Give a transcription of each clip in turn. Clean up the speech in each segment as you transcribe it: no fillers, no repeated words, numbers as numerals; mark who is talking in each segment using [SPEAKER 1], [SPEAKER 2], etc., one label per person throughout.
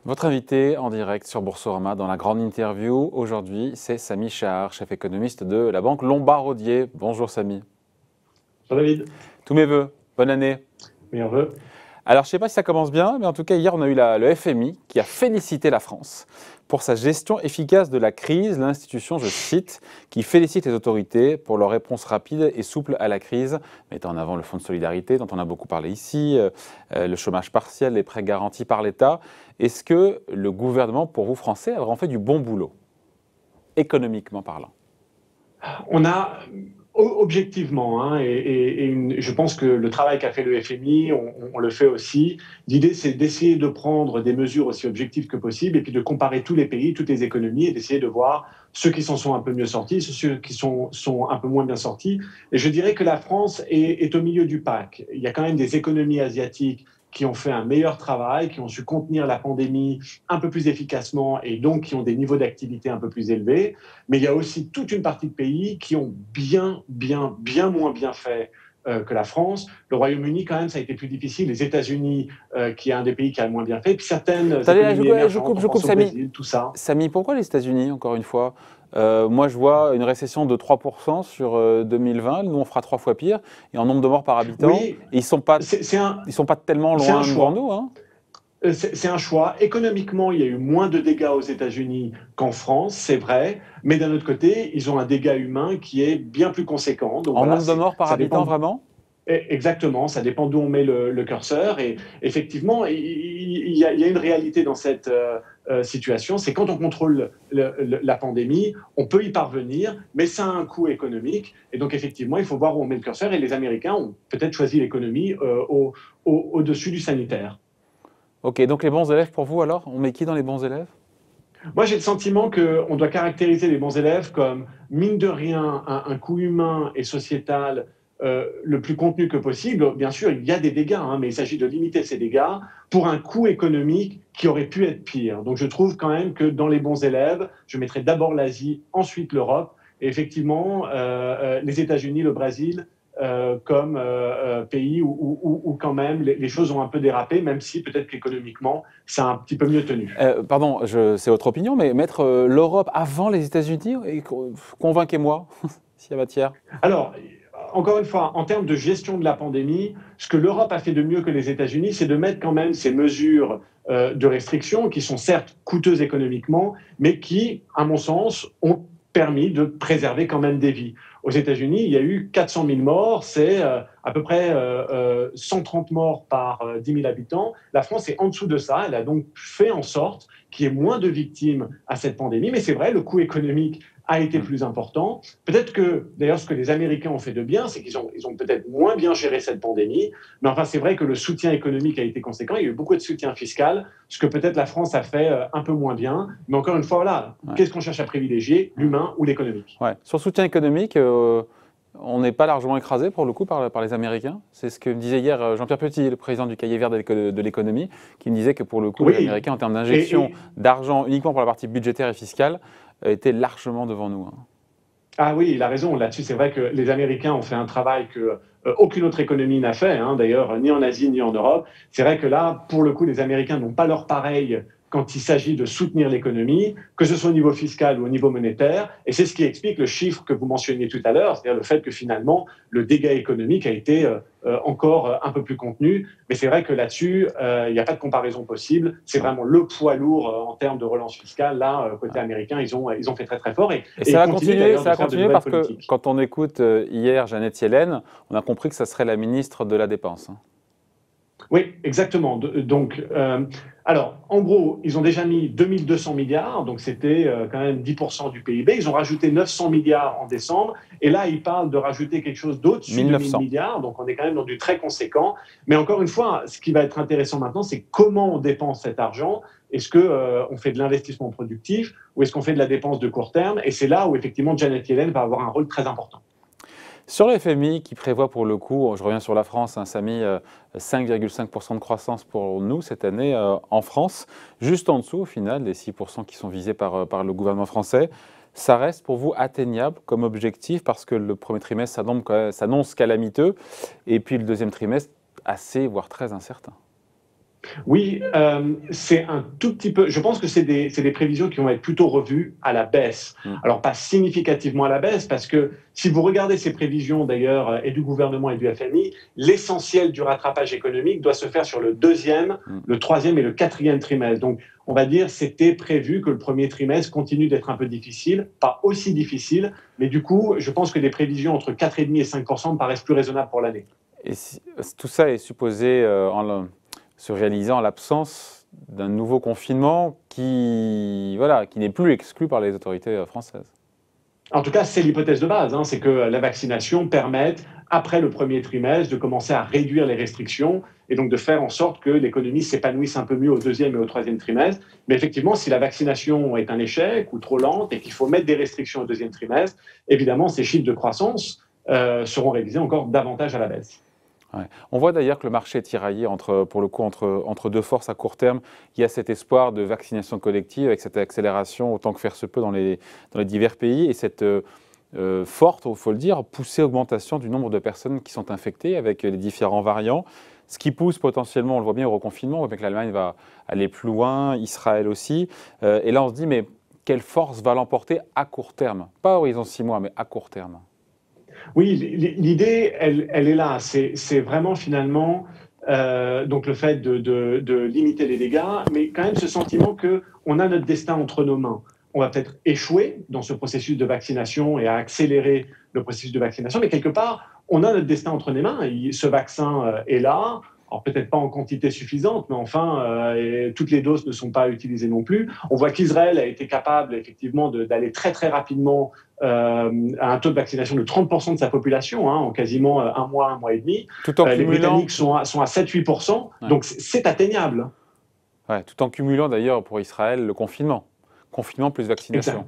[SPEAKER 1] Votre invité en direct sur Boursorama dans la grande interview aujourd'hui, c'est Samy Chahar, chef économiste de la banque Lombard-Odier. Bonjour Samy.
[SPEAKER 2] Bonjour David.
[SPEAKER 1] Tous mes voeux, bonne année.
[SPEAKER 2] Meilleurs vœux.
[SPEAKER 1] Alors je ne sais pas si ça commence bien, mais en tout cas hier on a eu le FMI qui a félicité la France pour sa gestion efficace de la crise. L'institution, je cite, qui félicite les autorités pour leur réponse rapide et souple à la crise, mettant en avant le fonds de solidarité dont on a beaucoup parlé ici, le chômage partiel, les prêts garantis par l'État. Est-ce que le gouvernement, pour vous Français, a vraiment fait du bon boulot, économiquement parlant?
[SPEAKER 2] On a objectivement, je pense que le travail qu'a fait le FMI, on le fait aussi. L'idée, c'est d'essayer de prendre des mesures aussi objectives que possible et puis de comparer tous les pays, toutes les économies et d'essayer de voir ceux qui s'en sont un peu mieux sortis, ceux qui sont un peu moins bien sortis. Et je dirais que la France est au milieu du pack. Il y a quand même des économies asiatiques qui ont fait un meilleur travail, qui ont su contenir la pandémie un peu plus efficacement et donc qui ont des niveaux d'activité un peu plus élevés. Mais il y a aussi toute une partie de pays qui ont bien moins bien fait que la France. Le Royaume-Uni, quand même, ça a été plus difficile. Les États-Unis, qui est un des pays qui a le moins bien fait. Puis certaines économies émergentes,
[SPEAKER 1] Je coupe
[SPEAKER 2] au
[SPEAKER 1] Samy.
[SPEAKER 2] Brésil, tout ça.
[SPEAKER 1] Samy, pourquoi les États-Unis, encore une fois? Moi, je vois une récession de 3% sur 2020. Nous, on fera 3 fois pire. Et en nombre de morts par habitant,
[SPEAKER 2] Oui,
[SPEAKER 1] ils ne sont pas tellement loin devant nous. Hein.
[SPEAKER 2] C'est un choix. Économiquement, il y a eu moins de dégâts aux États-Unis qu'en France, c'est vrai. Mais d'un autre côté, ils ont un dégât humain qui est bien plus conséquent. Donc
[SPEAKER 1] En
[SPEAKER 2] voilà,
[SPEAKER 1] nombre de morts par habitant, vraiment?
[SPEAKER 2] Exactement, ça dépend d'où on met le curseur. Et effectivement, il y a une réalité dans cette situation, c'est quand on contrôle la pandémie, on peut y parvenir, mais ça a un coût économique. Et donc effectivement, il faut voir où on met le curseur. Et les Américains ont peut-être choisi l'économie au-dessus du sanitaire.
[SPEAKER 1] Ok, donc les bons élèves pour vous alors? On met qui dans les bons élèves?
[SPEAKER 2] Moi, j'ai le sentiment qu'on doit caractériser les bons élèves comme, mine de rien, un coût humain et sociétal le plus contenu que possible. Bien sûr, il y a des dégâts, mais il s'agit de limiter ces dégâts pour un coût économique qui aurait pu être pire. Donc je trouve quand même que dans les bons élèves, je mettrais d'abord l'Asie, ensuite l'Europe, et effectivement, les États-Unis, le Brésil, comme pays où quand même les choses ont un peu dérapé, même si peut-être qu'économiquement, ça a un petit peu mieux tenu.
[SPEAKER 1] Pardon, c'est votre opinion, mais mettre l'Europe avant les États-Unis, convainquez-moi, s'il y a matière.
[SPEAKER 2] Alors, encore une fois, en termes de gestion de la pandémie, ce que l'Europe a fait de mieux que les États-Unis, c'est de mettre quand même ces mesures de restriction qui sont certes coûteuses économiquement, mais qui, à mon sens, ont permis de préserver quand même des vies. Aux États-Unis, il y a eu 400 000 morts, c'est à peu près 130 morts par 10 000 habitants. La France est en dessous de ça, elle a donc fait en sorte qu'il y ait moins de victimes à cette pandémie, mais c'est vrai, le coût économique a été plus important. Peut-être que, d'ailleurs, ce que les Américains ont fait de bien, c'est qu'ils ont peut-être moins bien géré cette pandémie, mais enfin, c'est vrai que le soutien économique a été conséquent, il y a eu beaucoup de soutien fiscal, ce que peut-être la France a fait un peu moins bien. Mais encore une fois, voilà, qu'est-ce qu'on cherche à privilégier, l'humain ou l'économique?
[SPEAKER 1] Ouais. Sur le soutien économique, on n'est pas largement écrasé pour le coup par les Américains. C'est ce que me disait hier Jean-Pierre Petit, le président du Cahier vert de l'économie, qui me disait que pour le coup, les Américains, en termes d'injection d'argent uniquement pour la partie budgétaire et fiscale, étaient largement devant nous. Hein.
[SPEAKER 2] Ah oui, il a raison. Là-dessus, c'est vrai que les Américains ont fait un travail que aucune autre économie n'a fait, d'ailleurs, ni en Asie, ni en Europe. C'est vrai que là, pour le coup, les Américains n'ont pas leur pareil quand il s'agit de soutenir l'économie, que ce soit au niveau fiscal ou au niveau monétaire. Et c'est ce qui explique le chiffre que vous mentionniez tout à l'heure, c'est-à-dire le fait que finalement, le dégât économique a été encore un peu plus contenu. Mais c'est vrai que là-dessus, il n'y a pas de comparaison possible. C'est vraiment le poids lourd en termes de relance fiscale. Là, côté américain, ils ont fait très très fort.
[SPEAKER 1] Et ça va continuer parce que quand on écoute hier Janet Yellen, on a compris que ça serait la ministre de la Dépense. Hein.
[SPEAKER 2] Oui, exactement. Donc, alors, en gros, ils ont déjà mis 2200 milliards, donc c'était quand même 10% du PIB. Ils ont rajouté 900 milliards en décembre, et là, ils parlent de rajouter quelque chose d'au-dessus de 1000 milliards, donc on est quand même dans du très conséquent. Mais encore une fois, ce qui va être intéressant maintenant, c'est comment on dépense cet argent. Est-ce qu'on fait de l'investissement productif ou est-ce qu'on fait de la dépense de court terme? Et c'est là où, effectivement, Janet Yellen va avoir un rôle très important.
[SPEAKER 1] Sur le FMI qui prévoit pour le coup, je reviens sur la France, Samy, 5,5% de croissance pour nous cette année en France, juste en dessous au final des 6% qui sont visés par le gouvernement français. Ça reste pour vous atteignable comme objectif parce que le premier trimestre s'annonce calamiteux et puis le deuxième trimestre assez, voire très incertain.
[SPEAKER 2] Oui, c'est un tout petit peu. Je pense que c'est des prévisions qui vont être plutôt revues à la baisse.
[SPEAKER 1] Mm.
[SPEAKER 2] Alors, pas significativement à la baisse, parce que si vous regardez ces prévisions d'ailleurs, et du gouvernement et du FMI, l'essentiel du rattrapage économique doit se faire sur le deuxième,
[SPEAKER 1] Mm.
[SPEAKER 2] le troisième et le quatrième trimestre. Donc, on va dire c'était prévu que le premier trimestre continue d'être un peu difficile, pas aussi difficile, mais du coup, je pense que des prévisions entre 4,5 et 5% me paraissent plus raisonnables pour l'année.
[SPEAKER 1] Et tout ça est supposé se réaliser en l'absence d'un nouveau confinement qui, voilà, qui n'est plus exclu par les autorités françaises.
[SPEAKER 2] En tout cas, c'est l'hypothèse de base, hein, c'est que la vaccination permette, après le premier trimestre, de commencer à réduire les restrictions et donc de faire en sorte que l'économie s'épanouisse un peu mieux au deuxième et au troisième trimestre. Mais effectivement, si la vaccination est un échec ou trop lente et qu'il faut mettre des restrictions au deuxième trimestre, évidemment, ces chiffres de croissance seront révisés encore davantage à la baisse.
[SPEAKER 1] Ouais. On voit d'ailleurs que le marché est tiraillé pour le coup, entre deux forces à court terme. Il y a cet espoir de vaccination collective avec cette accélération autant que faire se peut dans les divers pays et cette forte, il faut le dire, poussée augmentation du nombre de personnes qui sont infectées avec les différents variants. Ce qui pousse potentiellement, on le voit bien, au reconfinement. On voit bien que l'Allemagne va aller plus loin, Israël aussi. Et là, on se dit, mais quelle force va l'emporter à court terme? Pas à horizon 6 mois, mais à court terme.
[SPEAKER 2] Oui, l'idée, elle est là. C'est vraiment finalement donc le fait de limiter les dégâts, mais quand même ce sentiment qu'on a notre destin entre nos mains. On va peut-être échouer dans ce processus de vaccination et à accélérer le processus de vaccination, mais quelque part, on a notre destin entre les mains. Ce vaccin est là. Alors peut-être pas en quantité suffisante, mais enfin, toutes les doses ne sont pas utilisées non plus. On voit qu'Israël a été capable effectivement d'aller très très rapidement à un taux de vaccination de 30% de sa population, hein, en quasiment un mois et demi.
[SPEAKER 1] Tout en
[SPEAKER 2] Les
[SPEAKER 1] cumulant,
[SPEAKER 2] Britanniques sont à 7-8%,
[SPEAKER 1] ouais.
[SPEAKER 2] donc c'est atteignable.
[SPEAKER 1] Ouais, tout en cumulant d'ailleurs pour Israël le confinement. Confinement plus
[SPEAKER 2] Exact.
[SPEAKER 1] vaccination.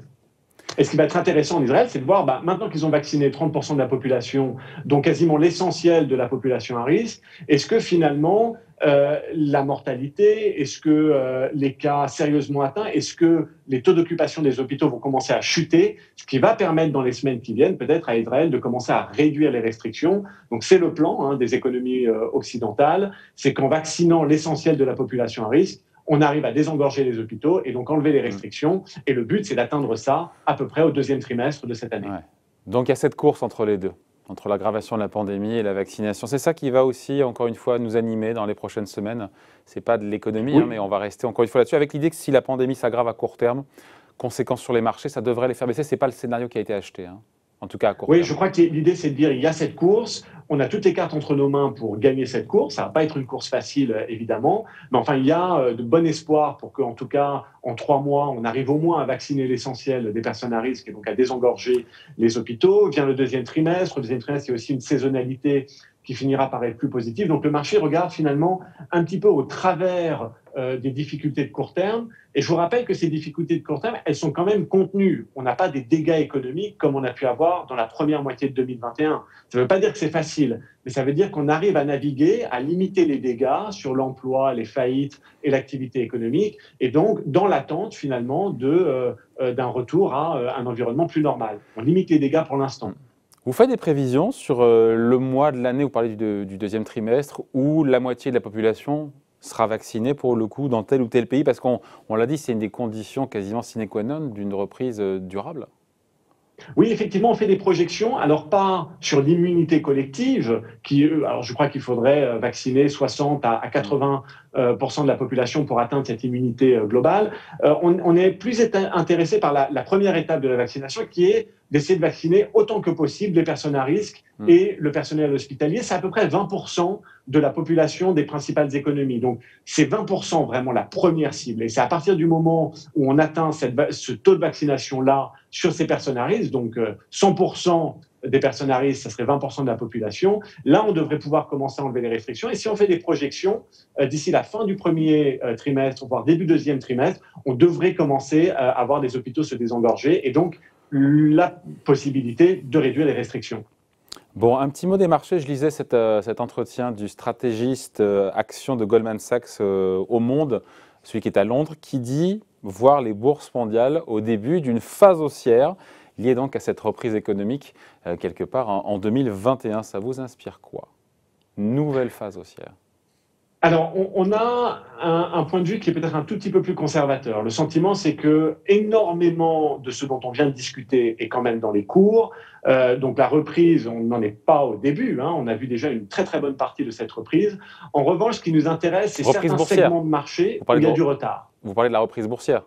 [SPEAKER 2] Et ce qui va être intéressant en Israël, c'est de voir, maintenant qu'ils ont vacciné 30% de la population, donc quasiment l'essentiel de la population à risque, est-ce que finalement la mortalité, est-ce que les cas sérieusement atteints, est-ce que les taux d'occupation des hôpitaux vont commencer à chuter, ce qui va permettre dans les semaines qui viennent peut-être à Israël de commencer à réduire les restrictions. Donc c'est le plan des économies occidentales, c'est qu'en vaccinant l'essentiel de la population à risque, on arrive à désengorger les hôpitaux et donc enlever les restrictions. Et le but, c'est d'atteindre ça à peu près au deuxième trimestre de cette année.
[SPEAKER 1] Ouais. Donc il y a cette course entre les deux, entre l'aggravation de la pandémie et la vaccination. C'est ça qui va aussi, encore une fois, nous animer dans les prochaines semaines. Ce n'est pas de l'économie,
[SPEAKER 2] Oui.
[SPEAKER 1] mais on va rester encore une fois là-dessus, avec l'idée que si la pandémie s'aggrave à court terme, conséquences sur les marchés, ça devrait les faire baisser. Ce n'est pas le scénario qui a été acheté, hein. En tout cas à court
[SPEAKER 2] Oui,
[SPEAKER 1] terme.
[SPEAKER 2] je crois que l'idée, c'est de dire il y a cette course, on a toutes les cartes entre nos mains pour gagner cette course. Ça ne va pas être une course facile, évidemment, mais enfin, il y a de bon espoir pour qu'en tout cas, en 3 mois, on arrive au moins à vacciner l'essentiel des personnes à risque et donc à désengorger les hôpitaux. Vient le deuxième trimestre. Le deuxième trimestre, il y a aussi une saisonnalité qui finira par être plus positive. Donc le marché regarde finalement un petit peu au travers des difficultés de court terme. Et je vous rappelle que ces difficultés de court terme, elles sont quand même contenues. On n'a pas des dégâts économiques comme on a pu avoir dans la première moitié de 2021. Ça ne veut pas dire que c'est facile, mais ça veut dire qu'on arrive à naviguer, à limiter les dégâts sur l'emploi, les faillites et l'activité économique, et donc dans l'attente finalement d'un retour à un environnement plus normal. On limite les dégâts pour l'instant.
[SPEAKER 1] Vous faites des prévisions sur le mois de l'année, vous parlez du deuxième trimestre, où la moitié de la population sera vaccinée pour le coup dans tel ou tel pays? Parce qu'on l'a dit, c'est une des conditions quasiment sine qua non d'une reprise durable.
[SPEAKER 2] Oui, effectivement, on fait des projections, alors pas sur l'immunité collective, alors je crois qu'il faudrait vacciner 60 à 80% de la population pour atteindre cette immunité globale. On est plus intéressé par la première étape de la vaccination, qui est d'essayer de vacciner autant que possible les personnes à risque et le personnel hospitalier. C'est à peu près 20% de la population des principales économies. Donc, c'est 20% vraiment la première cible. Et c'est à partir du moment où on atteint ce taux de vaccination-là sur ces personnes à risque, donc 100% des personnes à risque, ça serait 20% de la population. Là, on devrait pouvoir commencer à enlever les restrictions. Et si on fait des projections, d'ici la fin du premier trimestre, voire début deuxième trimestre, on devrait commencer à voir des hôpitaux se désengorger et donc la possibilité de réduire les restrictions.
[SPEAKER 1] Bon, un petit mot des marchés. Je lisais cet entretien du stratégiste action de Goldman Sachs au Monde, celui qui est à Londres, qui dit voir les bourses mondiales au début d'une phase haussière liée donc à cette reprise économique quelque part en 2021. Ça vous inspire quoi? Nouvelle phase haussière?
[SPEAKER 2] Alors, on a un point de vue qui est peut-être un tout petit peu plus conservateur. Le sentiment, c'est que énormément de ce dont on vient de discuter est quand même dans les cours. Donc la reprise, on n'en est pas au début. Hein. On a vu déjà une très très bonne partie de cette reprise. En revanche, ce qui nous intéresse, c'est
[SPEAKER 1] Reprise
[SPEAKER 2] certains
[SPEAKER 1] boursière.
[SPEAKER 2] segments de marché où il y a du retard.
[SPEAKER 1] Vous parlez de la reprise boursière.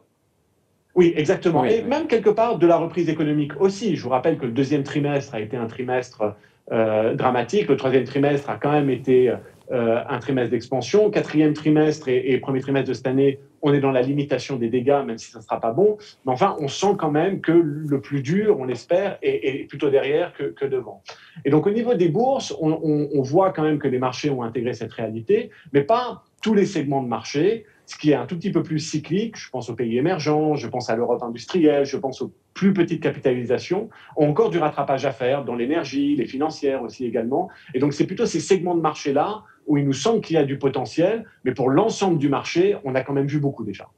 [SPEAKER 2] Oui, exactement.
[SPEAKER 1] Oui,
[SPEAKER 2] Et
[SPEAKER 1] oui.
[SPEAKER 2] même quelque part de la reprise économique aussi. Je vous rappelle que le deuxième trimestre a été un trimestre dramatique. Le troisième trimestre a quand même été un trimestre d'expansion. Quatrième trimestre et premier trimestre de cette année, on est dans la limitation des dégâts, même si ça ne sera pas bon. Mais enfin, on sent quand même que le plus dur, on l'espère, est plutôt derrière que devant. Et donc au niveau des bourses, on voit quand même que les marchés ont intégré cette réalité, mais pas tous les segments de marché. Ce qui est un tout petit peu plus cyclique, je pense aux pays émergents, je pense à l'Europe industrielle, je pense aux plus petites capitalisations, ont encore du rattrapage à faire dans l'énergie, les financières aussi également. Et donc, c'est plutôt ces segments de marché-là où il nous semble qu'il y a du potentiel, mais pour l'ensemble du marché, on a quand même vu beaucoup déjà.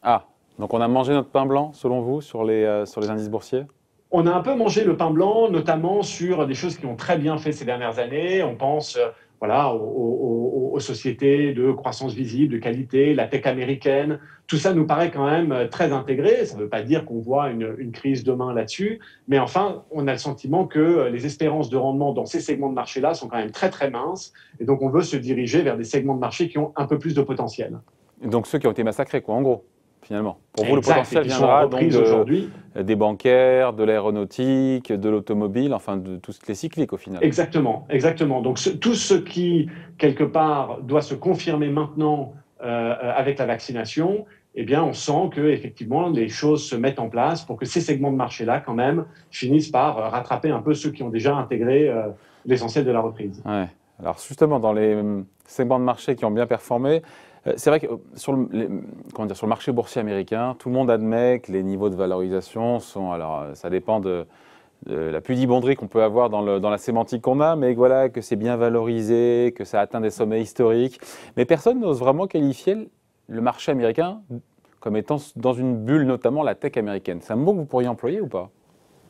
[SPEAKER 1] Ah, donc on a mangé notre pain blanc, selon vous, sur les indices boursiers?
[SPEAKER 2] On a un peu mangé le pain blanc, notamment sur des choses qui ont très bien fait ces dernières années. On pense voilà, aux sociétés de croissance visible, de qualité, la tech américaine. Tout ça nous paraît quand même très intégré. Ça ne veut pas dire qu'on voit une crise demain là-dessus, mais enfin, on a le sentiment que les espérances de rendement dans ces segments de marché-là sont quand même très très minces. Et donc, on veut se diriger vers des segments de marché qui ont un peu plus de potentiel.
[SPEAKER 1] Donc ceux qui ont été massacrés, quoi, en gros, finalement. Pour vous, le
[SPEAKER 2] Exact, et
[SPEAKER 1] potentiel
[SPEAKER 2] qui sont en
[SPEAKER 1] viendra donc
[SPEAKER 2] reprise aujourd'hui.
[SPEAKER 1] des bancaires, de l'aéronautique, de l'automobile, enfin de tous les cycliques au final.
[SPEAKER 2] Exactement, exactement. Donc tout ce qui, quelque part, doit se confirmer maintenant avec la vaccination, eh bien, on sent que effectivement les choses se mettent en place pour que ces segments de marché-là, quand même, finissent par rattraper un peu ceux qui ont déjà intégré l'essentiel de la reprise.
[SPEAKER 1] Ouais. Alors justement, dans les segments de marché qui ont bien performé, c'est vrai que sur comment dire, sur le marché boursier américain, tout le monde admet que les niveaux de valorisation sont, alors ça dépend de la pudibonderie qu'on peut avoir dans la sémantique qu'on a, mais voilà, que c'est bien valorisé, que ça atteint des sommets historiques. Mais personne n'ose vraiment qualifier le marché américain comme étant dans une bulle, notamment la tech américaine. C'est un mot que vous pourriez employer ou pas?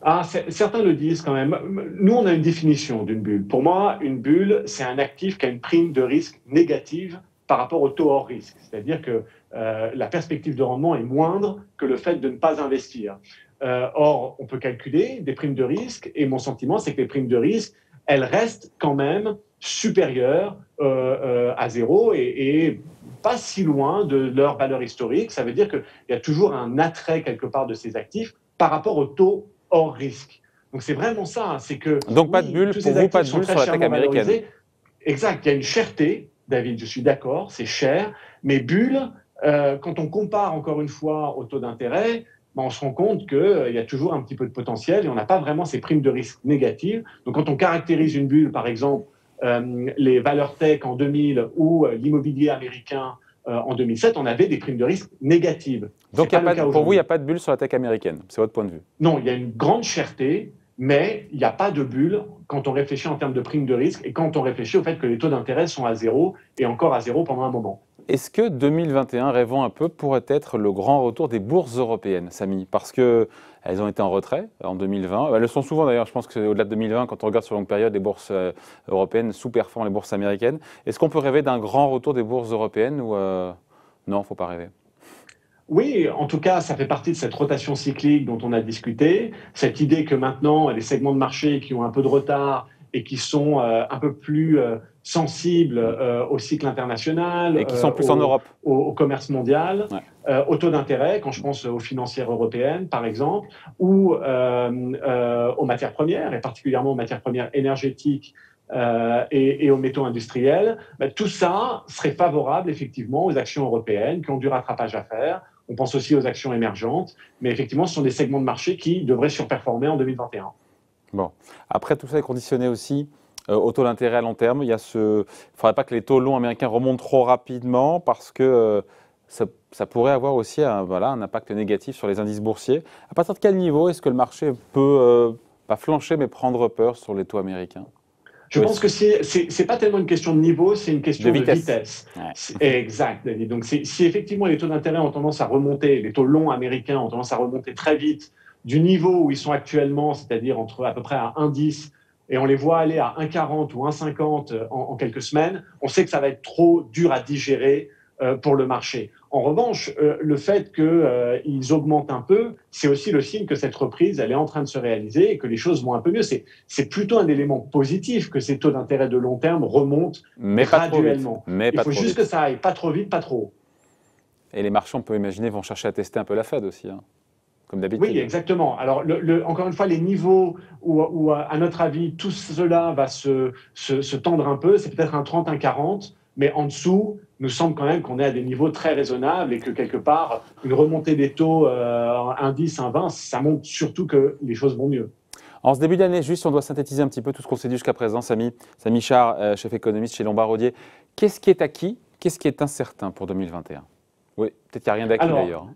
[SPEAKER 2] Ah, certains le disent quand même. Nous, on a une définition d'une bulle. Pour moi, une bulle, c'est un actif qui a une prime de risque négative par rapport au taux hors risque. C'est-à-dire que la perspective de rendement est moindre que le fait de ne pas investir. Or, on peut calculer des primes de risque et mon sentiment, c'est que les primes de risque, elles restent quand même supérieures à zéro et pas si loin de leur valeur historique. Ça veut dire qu'il y a toujours un attrait quelque part de ces actifs par rapport au taux hors risque. Donc c'est vraiment ça, c'est que
[SPEAKER 1] Donc
[SPEAKER 2] oui,
[SPEAKER 1] pas de bulle,
[SPEAKER 2] tous
[SPEAKER 1] pour
[SPEAKER 2] ces
[SPEAKER 1] vous, pas
[SPEAKER 2] actifs
[SPEAKER 1] de
[SPEAKER 2] sont
[SPEAKER 1] bulle
[SPEAKER 2] très
[SPEAKER 1] sur la tech
[SPEAKER 2] chèrement
[SPEAKER 1] américaine.
[SPEAKER 2] valorisés. Exact, il y a une cherté, David, je suis d'accord, c'est cher, mais bulle, quand on compare encore une fois au taux d'intérêt, ben on se rend compte qu'il y a toujours un petit peu de potentiel et on n'a pas vraiment ces primes de risque négatives. Donc quand on caractérise une bulle, par exemple, les valeurs tech en 2000 ou l'immobilier américain en 2007, on avait des primes de risque négatives.
[SPEAKER 1] Donc pour vous, il n'y a pas de bulle sur la tech américaine, c'est votre point de vue?
[SPEAKER 2] Non, il y a une grande cherté, mais il n'y a pas de bulle quand on réfléchit en termes de primes de risque et quand on réfléchit au fait que les taux d'intérêt sont à zéro et encore à zéro pendant un moment.
[SPEAKER 1] Est-ce que 2021, rêvons un peu, pourrait être le grand retour des bourses européennes, Samy? Parce qu'elles ont été en retrait en 2020. Elles le sont souvent d'ailleurs, je pense qu'au-delà de 2020, quand on regarde sur longue période, les bourses européennes sous-performent les bourses américaines. Est-ce qu'on peut rêver d'un grand retour des bourses européennes ou non, il ne faut pas rêver?
[SPEAKER 2] Oui, en tout cas, ça fait partie de cette rotation cyclique dont on a discuté, cette idée que maintenant, les segments de marché qui ont un peu de retard et qui sont un peu plus sensibles au cycle international,
[SPEAKER 1] Et qui sont plus en Europe.
[SPEAKER 2] au commerce mondial,
[SPEAKER 1] Ouais.
[SPEAKER 2] au taux d'intérêt, quand je pense aux financières européennes, par exemple, ou aux matières premières, et particulièrement aux matières premières énergétiques et aux métaux industriels, ben, tout ça serait favorable effectivement aux actions européennes qui ont du rattrapage à faire. On pense aussi aux actions émergentes, mais effectivement, ce sont des segments de marché qui devraient surperformer en 2021.
[SPEAKER 1] Bon. Après, tout ça est conditionné aussi au taux d'intérêt à long terme. Il ne faudrait pas que les taux longs américains remontent trop rapidement parce que ça pourrait avoir aussi voilà, un impact négatif sur les indices boursiers. À partir de quel niveau est-ce que le marché peut, pas flancher, mais prendre peur sur les taux américains?
[SPEAKER 2] Je pense que c'est pas tellement une question de niveau, c'est une question de vitesse.
[SPEAKER 1] Ouais.
[SPEAKER 2] Exact, David. Donc, si effectivement les taux d'intérêt ont tendance à remonter, les taux longs américains ont tendance à remonter très vite du niveau où ils sont actuellement, c'est-à-dire entre à peu près à 1,10 et on les voit aller à 1,40 ou 1,50 en quelques semaines, on sait que ça va être trop dur à digérer pour le marché. En revanche, le fait qu'ils augmentent un peu, c'est aussi le signe que cette reprise, elle est en train de se réaliser et que les choses vont un peu mieux. C'est plutôt un élément positif que ces taux d'intérêt de long terme remontent graduellement. Il faut juste que ça aille pas trop vite, pas trop haut.
[SPEAKER 1] Et les marchands, on peut imaginer, vont chercher à tester un peu la Fed aussi, hein, comme d'habitude.
[SPEAKER 2] Oui, exactement. Alors, encore une fois, les niveaux où, à notre avis, tout cela va se tendre un peu, c'est peut-être un 30, un 40, mais en dessous, nous semble quand même qu'on est à des niveaux très raisonnables et que quelque part, une remontée des taux, un 10, un 20, ça montre surtout que les choses vont mieux.
[SPEAKER 1] En ce début d'année, juste, on doit synthétiser un petit peu tout ce qu'on s'est dit jusqu'à présent. Samy Char, chef économiste chez Lombard-Odier. Qu'est-ce qui est acquis? Qu'est-ce qui est incertain pour 2021? Oui, peut-être qu'il n'y a rien d'acquis d'ailleurs.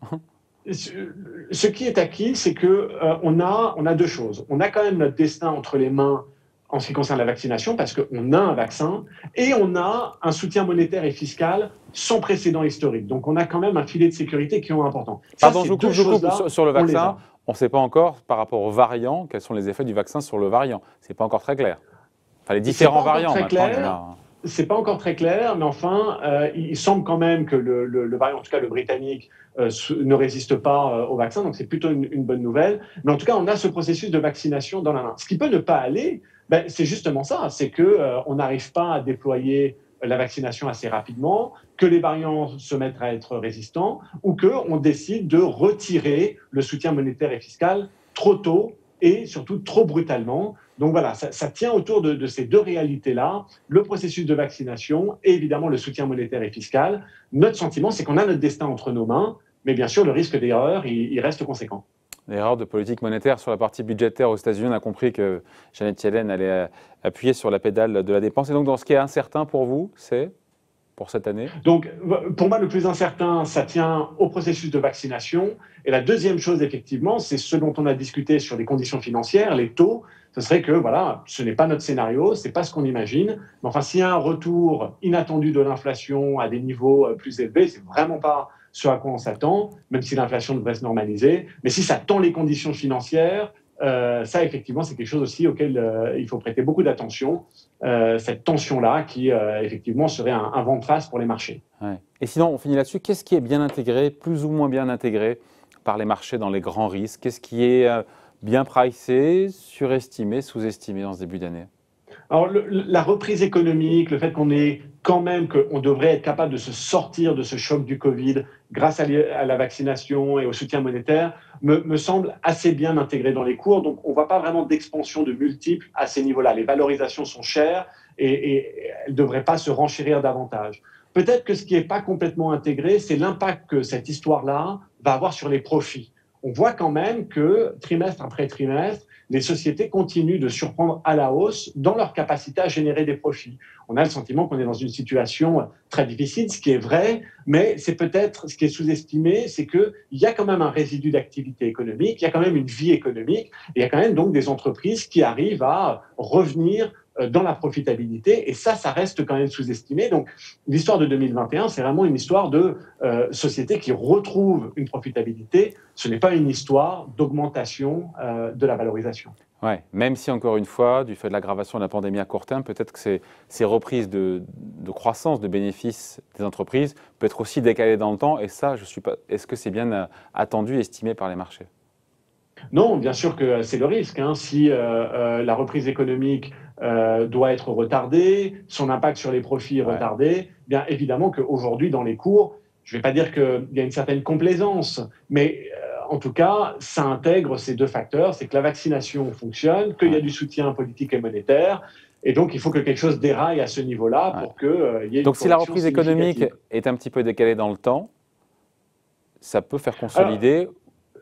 [SPEAKER 2] Ce qui est acquis, c'est qu'on a deux choses. On a quand même notre destin entre les mains en ce qui concerne la vaccination, parce qu'on a un vaccin, et on a un soutien monétaire et fiscal sans précédent historique. Donc on a quand même un filet de sécurité qui est important.
[SPEAKER 1] Pardon, je vous coupe sur le vaccin. On ne sait pas encore, par rapport aux variants, quels sont les effets du vaccin sur le variant. Ce n'est pas encore très clair. Enfin, les différents variants, maintenant.
[SPEAKER 2] C'est pas encore très clair, mais enfin, il semble quand même que le variant, en tout cas le britannique, ne résiste pas au vaccin, donc c'est plutôt une bonne nouvelle. Mais en tout cas, on a ce processus de vaccination dans la main. Ce qui peut ne pas aller, c'est justement ça, c'est qu'on n'arrive pas à déployer la vaccination assez rapidement, que les variants se mettent à être résistants, ou qu'on décide de retirer le soutien monétaire et fiscal trop tôt et surtout trop brutalement. Donc voilà, ça tient autour de ces deux réalités-là, le processus de vaccination et évidemment le soutien monétaire et fiscal. Notre sentiment, c'est qu'on a notre destin entre nos mains, mais bien sûr, le risque d'erreur, il reste conséquent.
[SPEAKER 1] L'erreur de politique monétaire sur la partie budgétaire aux États-Unis, on a compris que Janet Yellen allait appuyer sur la pédale de la dépense. Et donc, dans ce qui est incertain pour vous, c'est pour cette année?
[SPEAKER 2] Donc, pour moi, le plus incertain, ça tient au processus de vaccination. Et la deuxième chose, effectivement, c'est ce dont on a discuté sur les conditions financières, les taux. Ce serait que, voilà, ce n'est pas notre scénario, ce n'est pas ce qu'on imagine. Mais enfin, s'il y a un retour inattendu de l'inflation à des niveaux plus élevés, c'est vraiment pas ce à quoi on s'attend, même si l'inflation devrait se normaliser. Mais si ça tend les conditions financières, ça, effectivement, c'est quelque chose aussi auquel il faut prêter beaucoup d'attention. Cette tension-là qui, effectivement, serait un vent de face pour les marchés.
[SPEAKER 1] Ouais. Et sinon, on finit là-dessus. Qu'est-ce qui est bien intégré, plus ou moins bien intégré par les marchés dans les grands risques? Qu'est-ce qui est bien pricé, surestimé, sous-estimé dans ce début d'année?
[SPEAKER 2] Alors, la reprise économique, le fait qu'on devrait être capable de se sortir de ce choc du Covid grâce à la vaccination et au soutien monétaire, me semble assez bien intégré dans les cours. Donc, on ne voit pas vraiment d'expansion de multiples à ces niveaux-là. Les valorisations sont chères et elles ne devraient pas se renchérir davantage. Peut-être que ce qui n'est pas complètement intégré, c'est l'impact que cette histoire-là va avoir sur les profits. On voit quand même que trimestre après trimestre, les sociétés continuent de surprendre à la hausse dans leur capacité à générer des profits. On a le sentiment qu'on est dans une situation très difficile, ce qui est vrai, mais c'est peut-être ce qui est sous-estimé, c'est qu'il y a quand même un résidu d'activité économique, il y a quand même une vie économique, et il y a quand même donc des entreprises qui arrivent à revenir dans la profitabilité, et ça reste quand même sous-estimé. Donc, l'histoire de 2021, c'est vraiment une histoire de sociétés qui retrouvent une profitabilité. Ce n'est pas une histoire d'augmentation de la valorisation.
[SPEAKER 1] Ouais, même si, encore une fois, du fait de l'aggravation de la pandémie à court terme, peut-être que ces reprises de croissance, de bénéfices des entreprises, peut être aussi décalées dans le temps, et ça, je suis pas. Est-ce que c'est bien attendu, estimé par les marchés?
[SPEAKER 2] Non, bien sûr que c'est le risque. Si la reprise économique doit être retardée, son impact sur les profits est retardé, bien évidemment qu'aujourd'hui, dans les cours, je ne vais pas dire qu'il y a une certaine complaisance, mais en tout cas, ça intègre ces deux facteurs, c'est que la vaccination fonctionne, qu'il y a du soutien politique et monétaire, et donc il faut que quelque chose déraille à ce niveau-là pour qu'il y ait une
[SPEAKER 1] Donc si la reprise économique est un petit peu décalée dans le temps, ça peut faire consolider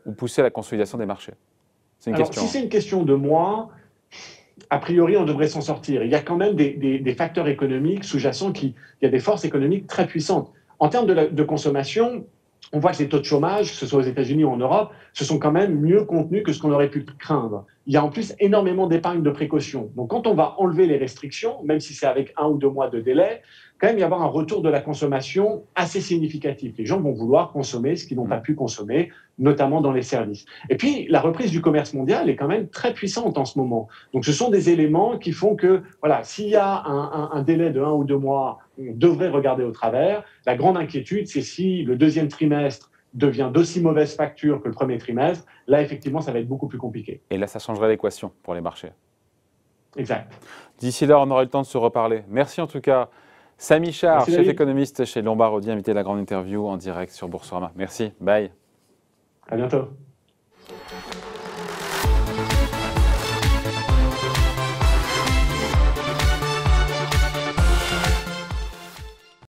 [SPEAKER 1] ou pousser à la consolidation des marchés? C'est une question.
[SPEAKER 2] Si c'est une question de mois, a priori, on devrait s'en sortir. Il y a quand même des facteurs économiques sous-jacents, il y a des forces économiques très puissantes. En termes de consommation, on voit que les taux de chômage, que ce soit aux États-Unis ou en Europe, se sont quand même mieux contenus que ce qu'on aurait pu craindre. il y a en plus énormément d'épargne de précaution. Donc, quand on va enlever les restrictions, même si c'est avec 1 ou 2 mois de délai, quand même y avoir un retour de la consommation assez significatif. Les gens vont vouloir consommer ce qu'ils n'ont pas pu consommer, notamment dans les services. Et puis, la reprise du commerce mondial est quand même très puissante en ce moment. Donc, ce sont des éléments qui font que, voilà, s'il y a un délai de 1 ou 2 mois, on devrait regarder au travers. La grande inquiétude, c'est si le deuxième trimestre devient d'aussi mauvaise facture que le premier trimestre, là, effectivement, ça va être beaucoup plus compliqué.
[SPEAKER 1] Et là, ça changerait l'équation pour les marchés.
[SPEAKER 2] Exact.
[SPEAKER 1] D'ici là, on aura eu le temps de se reparler. Merci en tout cas. Samy Char,
[SPEAKER 2] Merci,
[SPEAKER 1] chef
[SPEAKER 2] David.
[SPEAKER 1] économiste chez Lombard Odier, invité de la grande interview en direct sur Boursorama. Merci. Bye.
[SPEAKER 2] À bientôt.